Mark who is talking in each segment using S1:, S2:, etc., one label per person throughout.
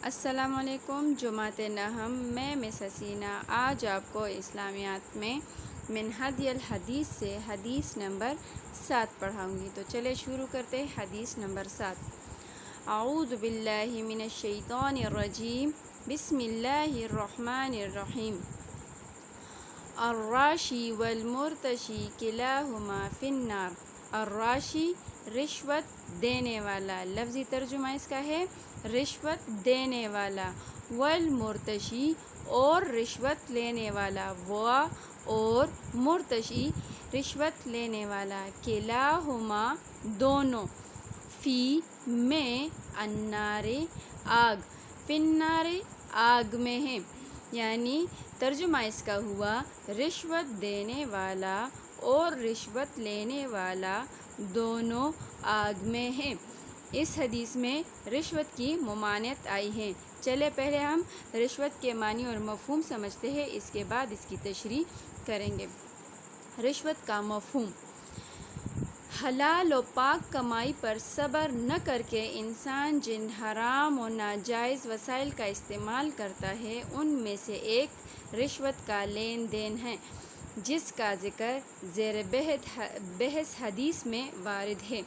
S1: السلام علیکم جماعت نہم میں مس حسینہ آج آپ کو اسلامیات میں من ہدی الحدیث سے حدیث نمبر 7 پڑھاؤں گی۔ تو چلے شروع کرتے ہیں۔ حدیث نمبر 7۔ اعوذ باللہ من الشیطان الرجیم، بسم اللہ الرحمن الرحیم۔ الراشی والمرتشی کلاہما فی النار۔ الراشی رشوت دینے والا، لفظی ترجمہ اس کا ہے رشوت دینے والا، والمرتشی اور رشوت لینے والا، اور مرتشی رشوت لینے والا، کلاہما دونوں، فی میں، النار آگ، فی النار آگ میں ہیں، یعنی ترجمہ اس کا ہوا رشوت دینے والا اور رشوت لینے والا دونوں آگ میں ہیں۔ اس حدیث میں رشوت کی ممانعت آئی ہے۔ چلے پہلے ہم رشوت کے معنی اور مفہوم سمجھتے ہیں، اس کے بعد اس کی تشریح کریں گے۔ رشوت کا مفہوم: حلال و پاک کمائی پر صبر نہ کر کے انسان جن حرام و ناجائز وسائل کا استعمال کرتا ہے، ان میں سے ایک رشوت کا لین دین ہے، جس کا ذکر زیر بحث حدیث میں وارد ہے۔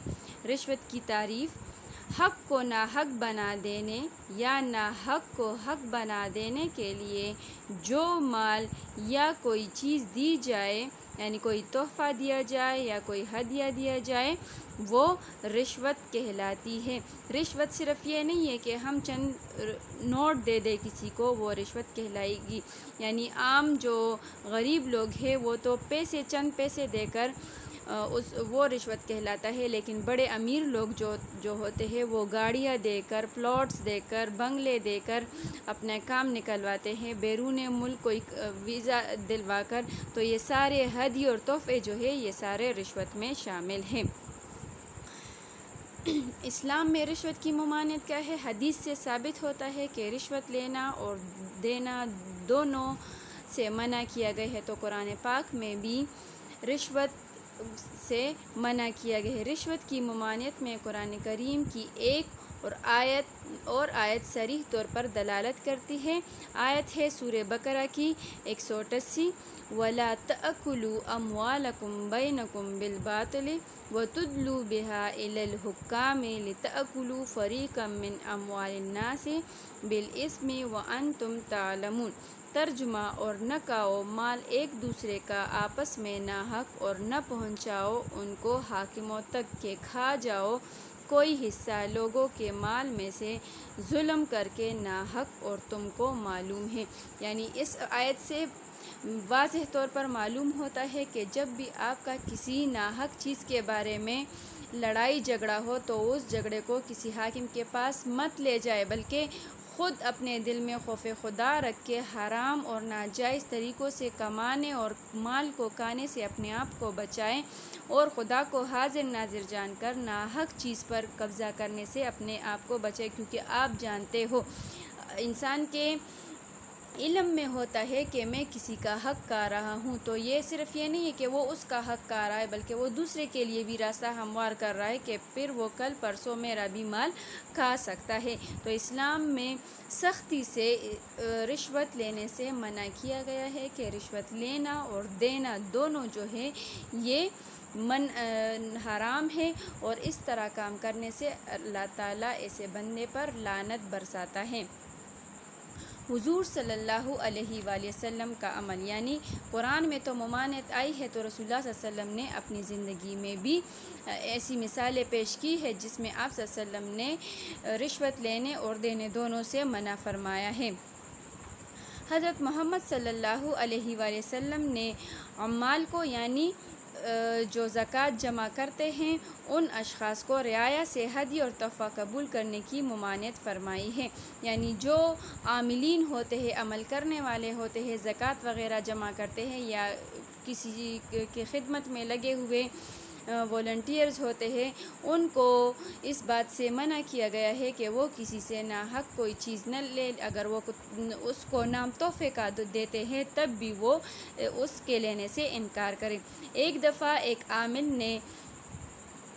S1: رشوت کی تعریف: حق کو ناحق بنا دینے یا ناحق کو حق بنا دینے کے لیے جو مال یا کوئی چیز دی جائے، یعنی کوئی تحفہ دیا جائے یا کوئی ہدیہ دیا جائے، وہ رشوت کہلاتی ہے۔ رشوت صرف یہ نہیں ہے کہ ہم چند نوٹ دے دیں کسی کو، وہ رشوت کہلائے گی۔ یعنی عام جو غریب لوگ ہیں وہ تو چند پیسے دے کر وہ رشوت کہلاتا ہے، لیکن بڑے امیر لوگ جو ہوتے ہیں وہ گاڑیاں دے کر، پلاٹس دے کر، بنگلے دے کر اپنا کام نکلواتے ہیں، بیرون ملک کوئی ویزا دلوا کر۔ تو یہ سارے ہدیے اور تحفے جو ہے یہ سارے رشوت میں شامل ہیں۔ اسلام میں رشوت کی ممانعت کیا ہے؟ حدیث سے ثابت ہوتا ہے کہ رشوت لینا اور دینا دونوں سے منع کیا گیا ہے۔ تو قرآن پاک میں بھی رشوت سے منع کیا گیا ہے۔ رشوت کی ممانعت میں قرآن کریم کی ایک اور آیت صریح طور پر دلالت کرتی ہے۔ آیت ہے سورہ بقرہ کی 188، وَلَا تَأْكُلُوا أَمْوَالَكُمْ بَيْنَكُمْ بِالْبَاطِلِ وَتُدْلُوا بِهَا إِلَى الْحُكَّامِ لِتَأْكُلُوا فَرِيقًا مِنْ أَمْوَالِ النَّاسِ بِالْإِثْمِ وَأَنْتُمْ تَعْلَمُونَ۔ ترجمہ: اور نہ کھاؤ مال ایک دوسرے کا آپس میں ناحق، اور نہ پہنچاؤ ان کو حاکموں تک کہ کھا جاؤ کوئی حصہ لوگوں کے مال میں سے ظلم کر کے ناحق، اور تم کو معلوم ہے۔ یعنی اس آیت سے واضح طور پر معلوم ہوتا ہے کہ جب بھی آپ کا کسی ناحق چیز کے بارے میں لڑائی جھگڑا ہو تو اس جھگڑے کو کسی حاکم کے پاس مت لے جائے، بلکہ خود اپنے دل میں خوف خدا رکھ کے حرام اور ناجائز طریقوں سے کمانے اور مال کو کھانے سے اپنے آپ کو بچائیں، اور خدا کو حاضر ناظر جان کر ناحق چیز پر قبضہ کرنے سے اپنے آپ کو بچائیں۔ کیونکہ آپ جانتے ہو، انسان کے علم میں ہوتا ہے کہ میں کسی کا حق کھا رہا ہوں، تو یہ صرف یہ نہیں ہے کہ وہ اس کا حق کھا رہا ہے، بلکہ وہ دوسرے کے لیے بھی راستہ ہموار کر رہا ہے کہ پھر وہ کل پرسوں میرا بھی مال کھا سکتا ہے۔ تو اسلام میں سختی سے رشوت لینے سے منع کیا گیا ہے کہ رشوت لینا اور دینا دونوں جو ہے یہ حرام ہے، اور اس طرح کام کرنے سے اللہ تعالیٰ ایسے بندے پر لعنت برساتا ہے۔ حضور صلی اللہ علیہ وآلہ وسلم کا عمل، یعنی قرآن میں تو ممانعت آئی ہے، تو رسول اللہ صلی اللہ علیہ وسلم نے اپنی زندگی میں بھی ایسی مثالیں پیش کی ہے جس میں آپ صلی اللہ علیہ وسلم نے رشوت لینے اور دینے دونوں سے منع فرمایا ہے۔ حضرت محمد صلی اللہ علیہ وآلہ وسلم نے عمال کو، یعنی جو زکوٰۃ جمع کرتے ہیں، ان اشخاص کو رعایا سے ہدیہ اور تحفہ قبول کرنے کی ممانعت فرمائی ہے۔ یعنی جو عاملین ہوتے ہیں، عمل کرنے والے ہوتے ہیں، زکوٰۃ وغیرہ جمع کرتے ہیں، یا کسی کی خدمت میں لگے ہوئے والنٹیئرز ہوتے ہیں، ان کو اس بات سے منع کیا گیا ہے کہ وہ کسی سے ناحق کوئی چیز نہ لے۔ اگر وہ اس کو نام تحفے کا دیتے ہیں تب بھی وہ اس کے لینے سے انکار کریں۔ ایک دفعہ ایک عامل نے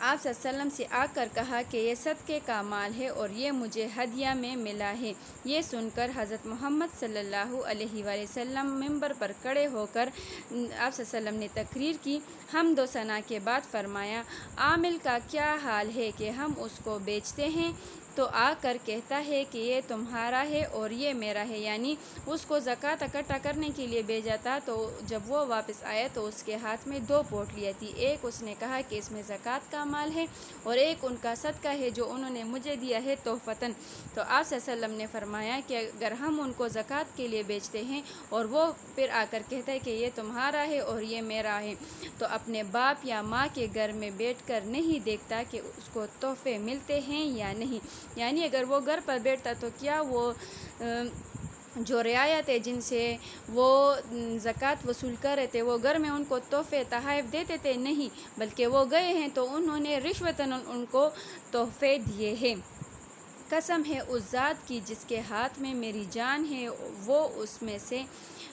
S1: آپ صلی اللہ علیہ وسلم سے آ کر کہا کہ یہ صدقے کا مال ہے اور یہ مجھے ہدیہ میں ملا ہے۔ یہ سن کر حضرت محمد صلی اللہ علیہ وآلہ وسلم ممبر پر کھڑے ہو کر آپ صلی اللہ علیہ وسلم نے تقریر کی۔ حمد و ثنا کے بعد فرمایا، عامل کا کیا حال ہے کہ ہم اس کو بیچتے ہیں تو آ کر کہتا ہے کہ یہ تمہارا ہے اور یہ میرا ہے، یعنی اس کو زکوٰۃ اکٹھا کرنے کے لیے بھیجا تھا۔ تو جب وہ واپس آیا تو اس کے ہاتھ میں 2 پوٹلیاں تھی، ایک اس نے کہا کہ اس میں زکوٰۃ کا مال ہے اور ایک ان کا صدقہ ہے جو انہوں نے مجھے دیا ہے تحفتاً۔ تو آپ صلی اللہ علیہ وسلم نے فرمایا کہ اگر ہم ان کو زکوٰۃ کے لیے بیچتے ہیں اور وہ پھر آ کر کہتا ہے کہ یہ تمہارا ہے اور یہ میرا ہے، تو اپنے باپ یا ماں کے گھر میں بیٹھ کر نہیں دیکھتا کہ اس کو تحفے ملتے ہیں یا نہیں، یعنی اگر وہ گھر پر بیٹھتا تو کیا وہ جو رعایت ہے جن سے وہ زکوٰۃ وصول کر رہے تھے وہ گھر میں ان کو تحفے تحائف دیتے تھے؟ نہیں، بلکہ وہ گئے ہیں تو انہوں نے رشوتاً ان کو تحفے دیے ہیں۔ قسم ہے اس ذات کی جس کے ہاتھ میں میری جان ہے، وہ اس میں سے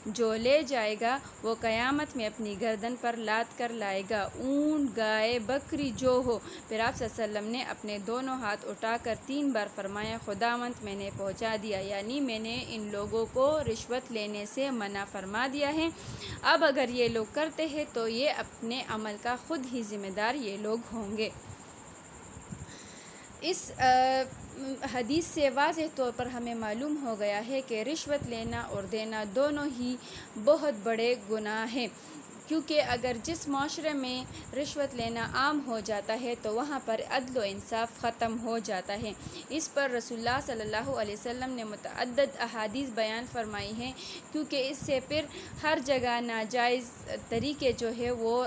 S1: جو لے جائے گا وہ قیامت میں اپنی گردن پر لاد کر لائے گا، اونٹ، گائے، بکری جو ہو۔ پھر آپ صلی اللہ علیہ وسلم نے اپنے دونوں ہاتھ اٹھا کر 3 بار فرمایا، خداوند میں نے پہنچا دیا، یعنی میں نے ان لوگوں کو رشوت لینے سے منع فرما دیا ہے۔ اب اگر یہ لوگ کرتے ہیں تو یہ اپنے عمل کا خود ہی ذمہ دار یہ لوگ ہوں گے۔ اس حدیث سے واضح طور پر ہمیں معلوم ہو گیا ہے کہ رشوت لینا اور دینا دونوں ہی بہت بڑے گناہ ہیں، کیونکہ اگر جس معاشرے میں رشوت لینا عام ہو جاتا ہے تو وہاں پر عدل و انصاف ختم ہو جاتا ہے۔ اس پر رسول اللہ صلی اللہ علیہ وسلم نے متعدد احادیث بیان فرمائی ہیں، کیونکہ اس سے پھر ہر جگہ ناجائز طریقے جو ہے وہ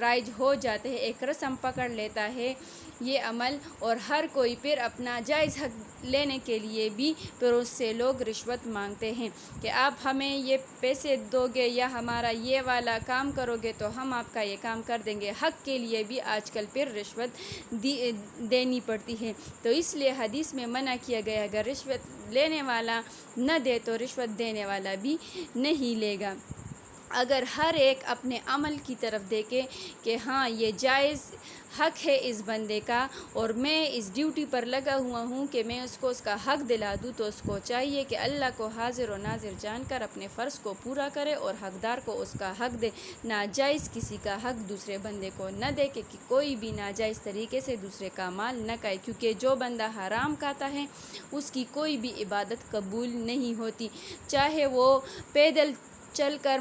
S1: رائج ہو جاتے ہیں، ایک رسم پکڑ لیتا ہے یہ عمل، اور ہر کوئی پھر اپنا جائز حق لینے کے لیے بھی پھر اس سے لوگ رشوت مانگتے ہیں کہ آپ ہمیں یہ پیسے دو گے یا ہمارا یہ والا کام کرو گے تو ہم آپ کا یہ کام کر دیں گے۔ حق کے لیے بھی آج کل پھر رشوت دینی پڑتی ہے، تو اس لیے حدیث میں منع کیا گیا، اگر رشوت لینے والا نہ دے تو رشوت دینے والا بھی نہیں لے گا۔ اگر ہر ایک اپنے عمل کی طرف دیکھے کہ ہاں یہ جائز حق ہے اس بندے کا اور میں اس ڈیوٹی پر لگا ہوا ہوں کہ میں اس کو اس کا حق دلا دوں، تو اس کو چاہیے کہ اللہ کو حاضر و ناظر جان کر اپنے فرض کو پورا کرے اور حقدار کو اس کا حق دے، ناجائز کسی کا حق دوسرے بندے کو نہ دے کہ کوئی بھی ناجائز طریقے سے دوسرے کا مال نہ کھائے، کیونکہ جو بندہ حرام کھاتا ہے اس کی کوئی بھی عبادت قبول نہیں ہوتی، چاہے وہ پیدل چل کر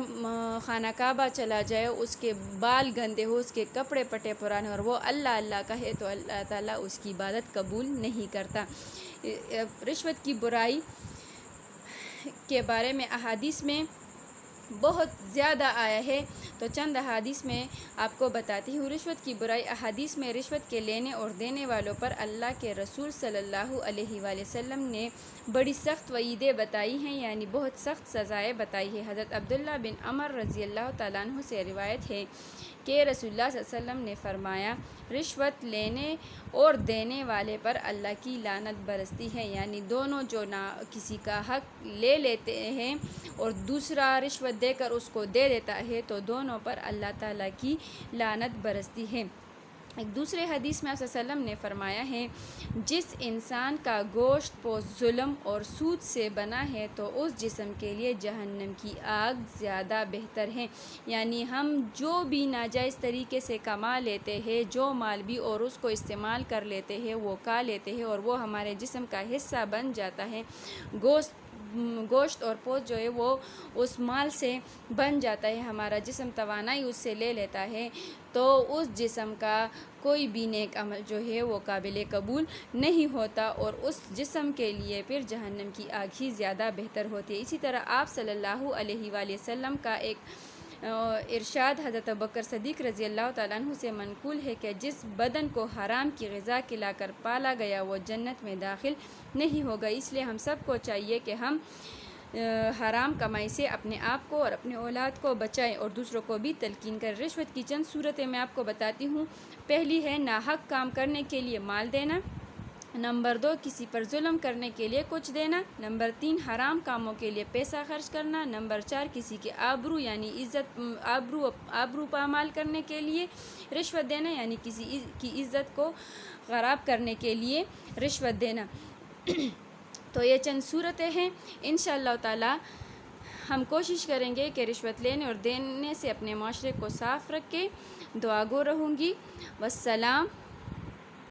S1: خانہ کعبہ چلا جائے، اس کے بال گندے ہو، اس کے کپڑے پٹے پرانے اور وہ اللہ اللہ کہے تو اللہ تعالیٰ اس کی عبادت قبول نہیں کرتا۔ رشوت کی برائی کے بارے میں احادیث میں بہت زیادہ آیا ہے، تو چند احادیث میں آپ کو بتاتی ہوں۔ رشوت کی برائی، احادیث میں رشوت کے لینے اور دینے والوں پر اللہ کے رسول صلی اللہ علیہ وآلہ وسلم نے بڑی سخت وعیدیں بتائی ہیں، یعنی بہت سخت سزائیں بتائی ہیں۔ حضرت عبداللہ بن عمر رضی اللہ تعالیٰ عنہ سے روایت ہے کہ رسول اللہ صلی اللہ علیہ وسلم نے فرمایا، رشوت لینے اور دینے والے پر اللہ کی لعنت برستی ہے، یعنی دونوں جو کسی کا حق لے لیتے ہیں اور دوسرا رشوت دے کر اس کو دے دیتا ہے تو دونوں پر اللہ تعالیٰ کی لعنت برستی ہے۔ ایک دوسرے حدیث میں صلی اللہ علیہ وسلم نے فرمایا ہے، جس انسان کا گوشت پوست ظلم اور سود سے بنا ہے تو اس جسم کے لیے جہنم کی آگ زیادہ بہتر ہے، یعنی ہم جو بھی ناجائز طریقے سے کما لیتے ہیں، جو مال بھی اور اس کو استعمال کر لیتے ہیں، وہ کھا لیتے ہیں اور وہ ہمارے جسم کا حصہ بن جاتا ہے، گوشت اور پوست جو ہے وہ اس مال سے بن جاتا ہے، ہمارا جسم توانائی اس سے لے لیتا ہے، تو اس جسم کا کوئی بھی نیک عمل جو ہے وہ قابل قبول نہیں ہوتا اور اس جسم کے لیے پھر جہنم کی آگ ہی زیادہ بہتر ہوتی ہے۔ اسی طرح آپ صلی اللہ علیہ وآلہ وسلم کا ایک ارشاد حضرت ابوبکر صدیق رضی اللہ تعالیٰ عنہ سے منقول ہے کہ جس بدن کو حرام کی غذا کھلا کر پالا گیا وہ جنت میں داخل نہیں ہوگا۔ اس لیے ہم سب کو چاہیے کہ ہم حرام کمائی سے اپنے آپ کو اور اپنے اولاد کو بچائیں اور دوسروں کو بھی تلقین کریں۔ رشوت کی چند صورتیں میں آپ کو بتاتی ہوں۔ پہلی ہے ناحق کام کرنے کے لیے مال دینا، نمبر 2 کسی پر ظلم کرنے کے لیے کچھ دینا. نمبر 3 حرام کاموں کے لیے پیسہ خرچ کرنا. نمبر 4 کسی کے آبرو یعنی عزت آبرو پامال کرنے کے لیے رشوت دینا، یعنی کسی کی عزت کو خراب کرنے کے لیے رشوت دینا. تو یہ چند صورتیں ہیں. انشاءاللہ تعالی ہم کوشش کریں گے کہ رشوت لینے اور دینے سے اپنے معاشرے کو صاف رکھیں. دعا گو رہوں گی. والسلام